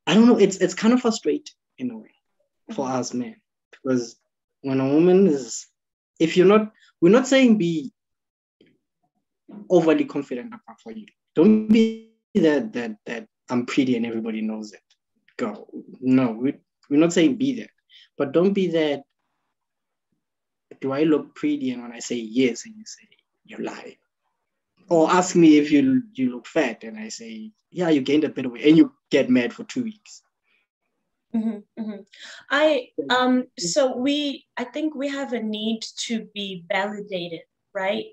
I don't know. It's kind of frustrating in a way for Mhm. us men because when a woman is, if you're not, we're not saying be overly confident about for you. Don't be that I'm pretty and everybody knows it. Go. No, we're not saying be that. But don't be that, do I look pretty? And when I say yes, and you say you're lying. Or ask me if you look fat, and I say, yeah, you gained a bit of weight, and you get mad for 2 weeks. Mhm, mhm. So I think we have a need to be validated, right?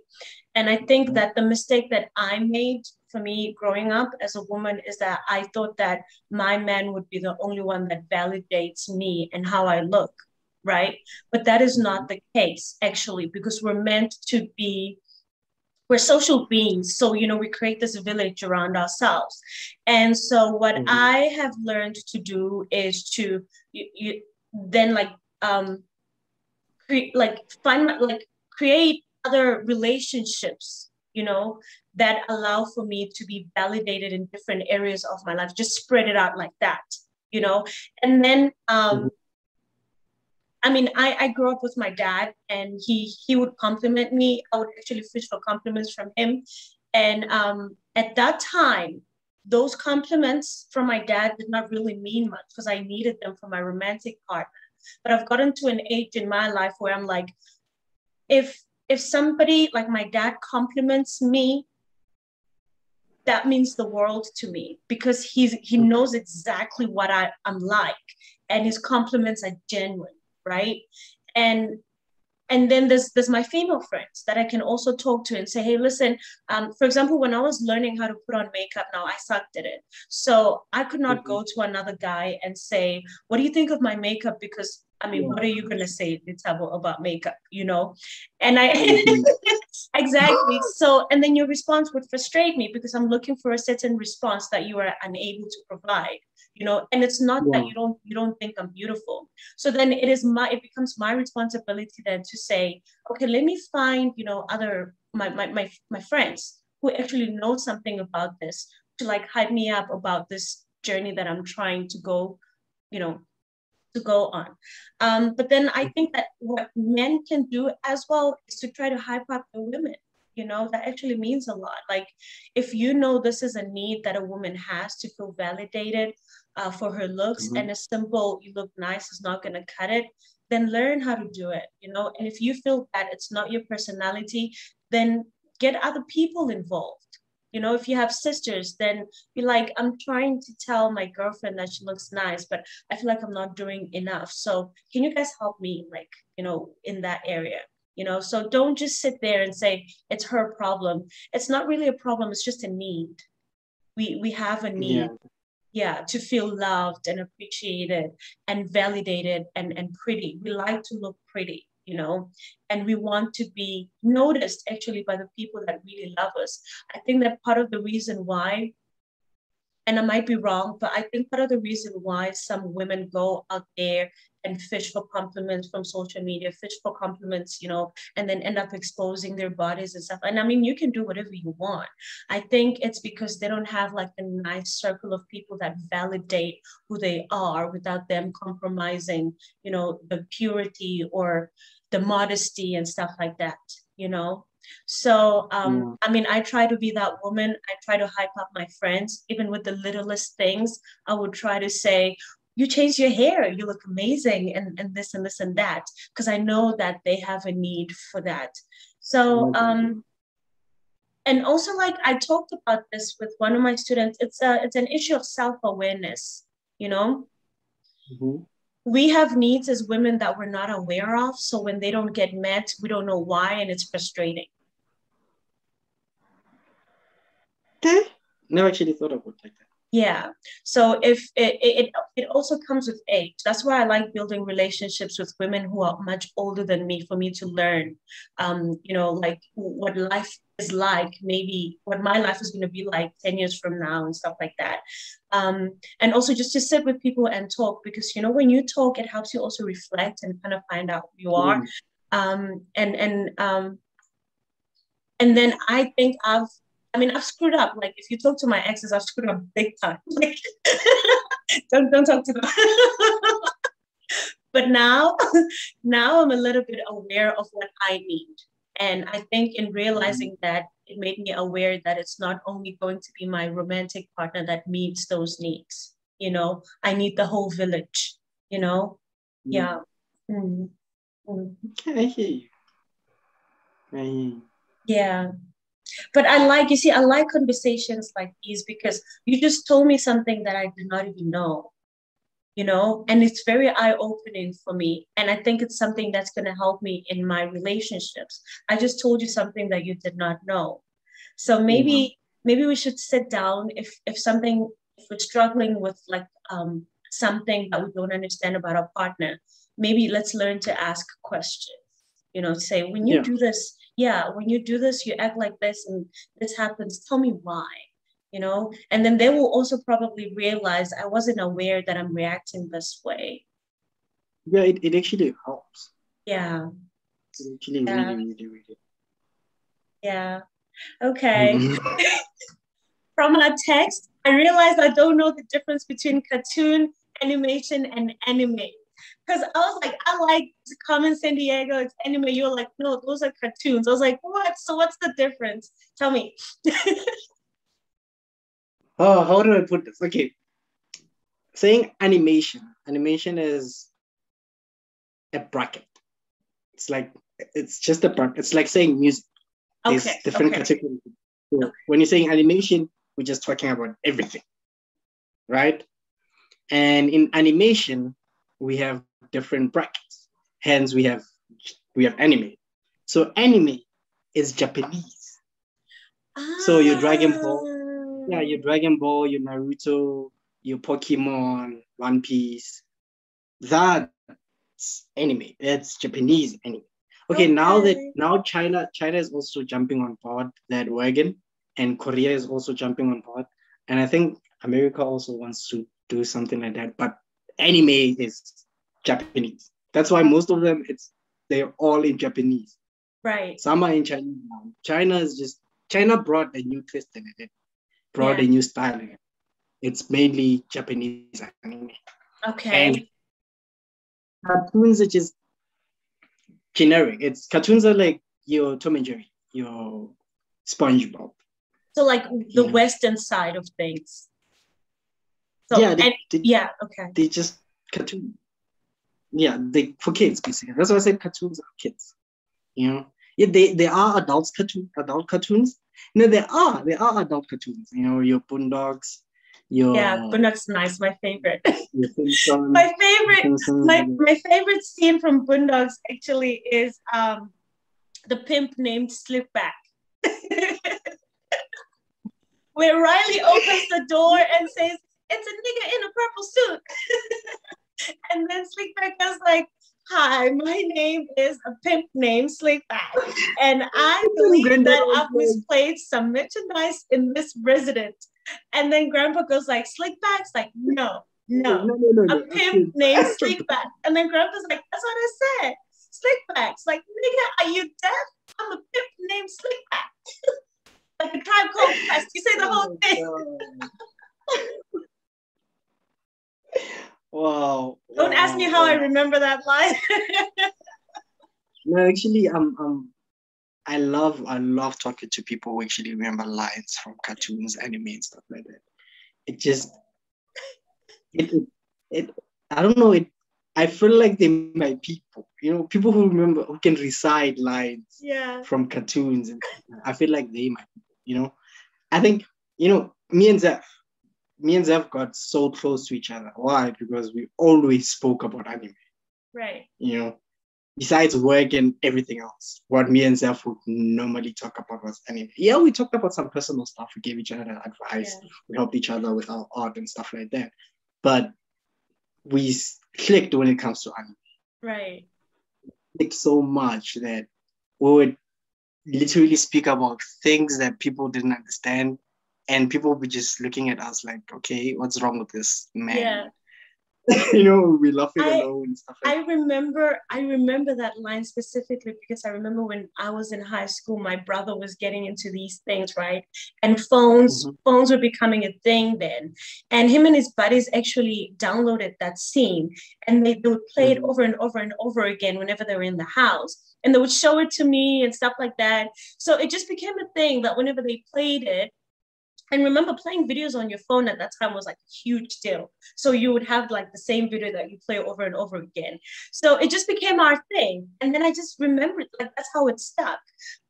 And I think that the mistake that I made for me growing up as a woman is that I thought that my man would be the only one that validates me and how I look, right? But that is not the case, actually, because we're social beings. So, we create this village around ourselves. And so what Mhm. I have learned to do is to then create other relationships, that allow for me to be validated in different areas of my life, just spread it out like that, and then Mhm. I mean, I grew up with my dad, and he would compliment me. I would actually fish for compliments from him, and at that time, those compliments from my dad did not really mean much because I needed them for my romantic partner. But I've gotten to an age in my life where I'm like, if somebody like my dad compliments me, that means the world to me because he knows exactly what I'm like, and his compliments are genuine, right? And and then there's my female friends that I can also talk to and say, hey, listen, for example, when I was learning how to put on makeup, now I sucked at it. So I could not Mhm. go to another guy and say, what do you think of my makeup? Because I mean, what are you gonna say, Lethabo, about makeup, And I Mhm. exactly. So, and then your response would frustrate me because I'm looking for a certain response that you are unable to provide, and it's not that Yeah. you don't think I'm beautiful. So then it becomes my responsibility then to say, okay, let me find, other my friends who actually know something about this to like hype me up about this journey that I'm trying you know, to go on. But then I think that what men can do as well is to try to hype up the women. That actually means a lot. Like, if you know this is a need that a woman has to feel validated for her looks, Mhm. and a simple "you look nice" is not going to cut it, then learn how to do it. And if you feel that it's not your personality, then get other people involved. If you have sisters, then be like, I'm trying to tell my girlfriend that she looks nice, but I feel like I'm not doing enough. So can you guys help me, like, in that area? So don't just sit there and say it's her problem. It's not really a problem, it's just a need. We have a Yeah. need, yeah, to feel loved and appreciated and validated and pretty. We like to look pretty, and we want to be noticed actually by the people that really love us. I think that part of the reason why, and I might be wrong, but I think part of the reason why some women go out there and fish for compliments from social media, fish for compliments, and then end up exposing their bodies and stuff. And I mean, you can do whatever you want. I think it's because they don't have like a nice circle of people that validate who they are without them compromising, the purity or the modesty and stuff like that, you know? So, Yeah. I mean, I try to be that woman. I try to hype up my friends, even with the littlest things. I would try to say, you changed your hair, you look amazing, and this and this and that, because I know that they have a need for that. So, and also like I talked about this with one of my students. It's an issue of self-awareness, you know. Mm-hmm. We have needs as women that we're not aware of. So when they don't get met, we don't know why, and it's frustrating. Okay. Never actually thought of it like that. Yeah. So if it also comes with age. That's why I like building relationships with women who are much older than me for me to learn, like what life is like, maybe what my life is going to be like 10 years from now and stuff like that. And also just to sit with people and talk, because, when you talk, it helps you also reflect and kind of find out who you are. Mm. And then I think I've screwed up. Like if you talk to my exes, I've screwed up big time. Like don't talk to them. But now I'm a little bit aware of what I need. And I think in realizing that, it made me aware that it's not only going to be my romantic partner that meets those needs. I need the whole village, you know? Mm. Yeah. Mm. Mm. Okay, I hear you. I hear you. Yeah. But I like conversations like these because you just told me something that I did not even know, and it's very eye-opening for me. And I think it's something that's going to help me in my relationships. I just told you something that you did not know. So Mm. maybe we should sit down if we're struggling with like something that we don't understand about our partner, maybe let's learn to ask questions. Say when you Yeah. do this, yeah, when you do this, you act like this and this happens. Tell me why. And then they will also probably realize I wasn't aware that I'm reacting this way. Yeah, it actually helps. Yeah. It actually Yeah. really, really, really. Yeah. Okay. Mhm. From our text, I realized I don't know the difference between cartoon, animation, and anime. Because I was like, I like Carmen San Diego, it's anime. You're like, no, those are cartoons. I was like, what? So what's the difference? Tell me. Oh, how do I put this? Okay, saying animation. Animation is a bracket. It's like it's just a bracket. It's like saying music. There's Okay. different Okay. categories. So Okay. when you're saying animation, we're just talking about everything, right? And in animation, we have different brackets. Hence, we have anime. So anime is Japanese. So your Dragon Ball, yeah, Ah. your Dragon Ball, your Naruto, your Pokemon, One Piece, that's anime. That's Japanese anime. Okay, Okay. now China is also jumping on board that wagon, and Korea is also jumping on board, and I think America also wants to do something like that. But anime is Japanese. That's why most of them they're all in Japanese. Right. Some are in Chinese now. China brought a new twist in it. It brought Yeah. a new style in it. It's mainly Japanese anime. And Okay. cartoons are just generic. Cartoons are like your Tom and Jerry, your SpongeBob. So like the You know, Western side of things. So yeah, and they yeah, okay. they just cartoon. Yeah, they for kids basically. That's why I said cartoons are kids. You know, yeah, they are adult cartoons. No, there are adult cartoons. Your Boondocks, Yeah, your Boondocks nice, my favorite. Simpsons, My favorite my favorite scene from Boondocks actually is the pimp named Slipback. Where Riley opens the door and says, "It's a nigga in a purple suit." And then Slickback goes like, "Hi, my name is a pimp named Slickback, and I believe Granddad that was I've misplaced some merchandise in this resident." And then Grandpa goes like, "Slickback's like, no, like, no, no, no, no, a no. pimp Okay. named Slickback." And then Grandpa's like, "That's what I said. Slickback's like, nigga, are you deaf? I'm a pimp named Slickback." Like a Tribe Called Quest. You say the whole Oh, thing. God. Wow, Don't ask me wow, how I wow. remember that line. No, actually, I love talking to people who actually remember lines from cartoons, anime, and stuff like that. It just it it, it I don't know. I feel like they might people. People who can recite lines Yeah. from cartoons, and I feel like they might people. I think me and Zeph got so close to each other. Why? Because we always spoke about anime. Right. You know, besides work and everything else, what me and Zeph would normally talk about was anime. Yeah, we talked about some personal stuff. We gave each other advice. Yeah. We helped each other with our art and stuff like that. But we clicked when it comes to anime. Right. Clicked so much that we would literally speak about things that people didn't understand, and people would be just looking at us like, okay, what's wrong with this man? Yeah. We're laughing I alone and stuff like I remember that line specifically because I remember when I was in high school, my brother was getting into these things, right? And that. phones were becoming a thing then. And him and his buddies actually downloaded that scene and they would play it Mhm. over and over and over again whenever they were in the house. And they would show it to me and stuff like that. So it just became a thing that whenever they played it, and remember playing videos on your phone at that time was like a huge deal. So you would have like the same video that you play over and over again. So it just became our thing. And then I just remembered like that's how it stuck.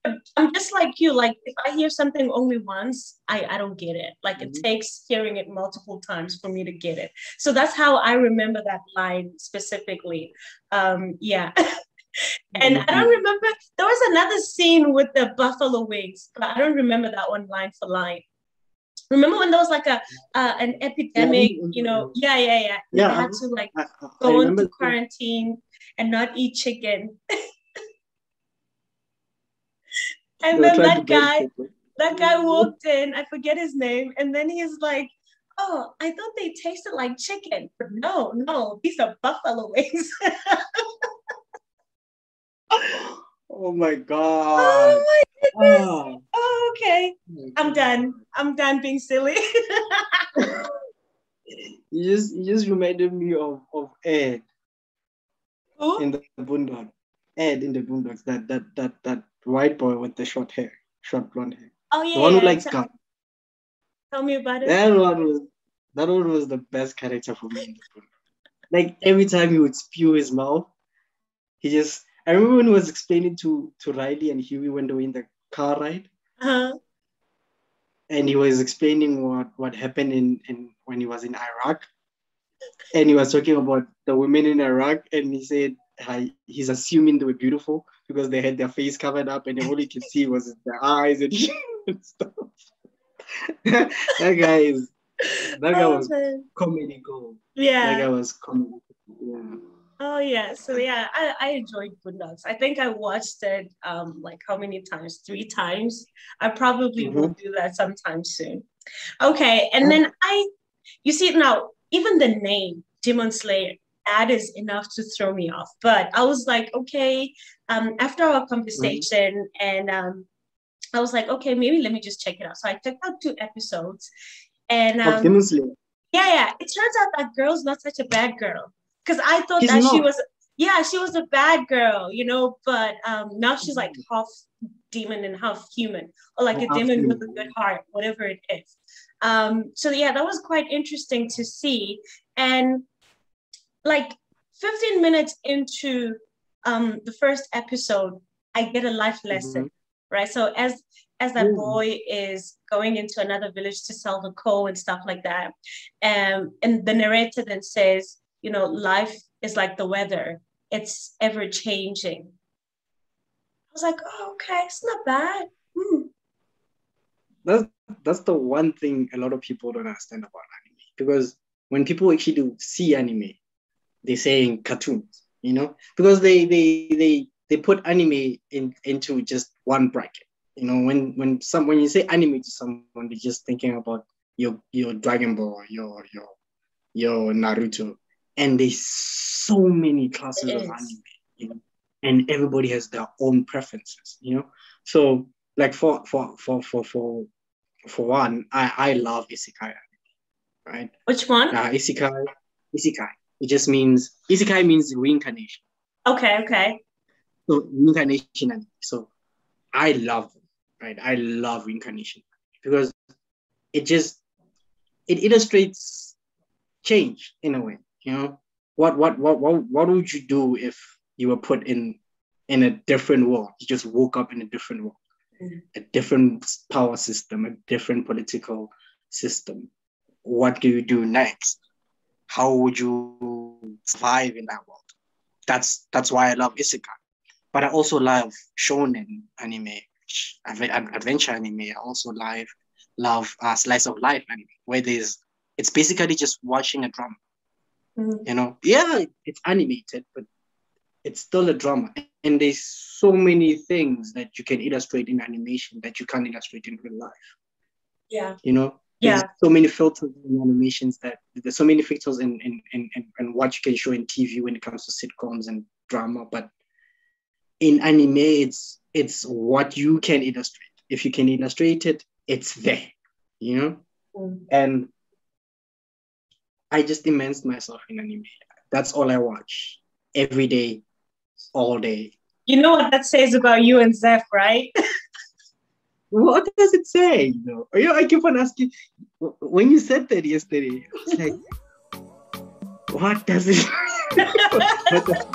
But I'm just like you, like if I hear something only once, I don't get it. Like it Mhm. takes hearing it multiple times for me to get it. So that's how I remember that line specifically. Yeah. And I don't Mhm. remember, there was another scene with the buffalo wings, but I don't remember that one line for line. Remember when there was like a an Yeah, epidemic, yeah, yeah, yeah. And they yeah, had to like I go into remember. quarantine and not eat chicken. And They were then trying to that ban guy, people. that guy walked in, I forget his name, and then he's like, "Oh, I thought they tasted like chicken." But no, no, these are buffalo wings. Oh my Oh God. my goodness. Oh Oh, okay. my I'm done. God. I'm done being silly. You just reminded me of Ed Who? in the Boondocks. Ed in the Boondocks. That white boy with the short hair, short blonde hair. Oh The one who yeah, yeah. likes guns. Tell me about it. That one was the best character for me in the Boondocks. Like every time he would spew his mouth, he just I remember when he was explaining to Riley and Huey when they were in the car ride, Uh-huh. and he was explaining what happened in when he was in Iraq, and he was talking about the women in Iraq, and he said he's assuming they were beautiful because they had their face covered up, and all you could see was their eyes and, and stuff. that guy is that guy Oh was man. comedy gold. That Yeah. guy was comedy. Yeah. Oh yeah. So yeah, I enjoyed Boondocks. I think I watched it like how many times? 3 times. I probably will Mm-hmm. do that sometime soon. Okay, and then you see now, even the name Demon Slayer, that is enough to throw me off. But I was like, okay, after our Mm-hmm. conversation, and I was like, okay, maybe let me just check it out. So I checked out 2 episodes, and Of Demon Slayer. yeah, yeah. It turns out that girl's not such a bad girl. Because I thought He's that she not. was, yeah, she was a bad girl, but now she's like half demon and half human, or like a Half demon with a good human. heart, whatever it is. So yeah, that was quite interesting to see. And like 15 minutes into the first episode, I get a life lesson, Mm-hmm. right? So as that Yeah. boy is going into another village to sell the coal and stuff like that, and the narrator then says, life is like the weather; it's ever changing. I was like, oh, okay, it's not bad. Hmm. That's that's the one thing a lot of people don't understand about anime. Because when people actually do see anime, they say in cartoons, because they put anime into just one bracket. When you say anime to someone, they're just thinking about your Dragon Ball, your Naruto, and there's so many It classes of is. anime, and everybody has their own preferences. So like for one, I love isekai, right? Which one? Isekai. Isekai means reincarnation. Okay, okay. So reincarnation anime. So I love them, right? I love reincarnation because it just it illustrates change in a way. what would you do if you were put in a different world? You just woke up in a different world, a different power system, a different political system. What do you do next? How would you survive in that world? That's why I love isekai. But I also love shonen anime, adventure anime. I also love slice of life anime, where it's basically just watching a drama. Mm. You know, yeah, it's animated, but it's still a drama. And there's so many things that you can illustrate in animation that you can't illustrate in real life. Yeah. You know, there's so many filters in animations that there's so many filters in what you can show in TV when it comes to sitcoms and drama. But in anime, it's what you can illustrate. If you can illustrate it, it's there. You know, and I just immersed myself in anime. That's all I watch every day, all day. You know what that says about you and Zeph, right? What does it say? You know, I keep on asking. When you said that yesterday, I was like, what does it? What does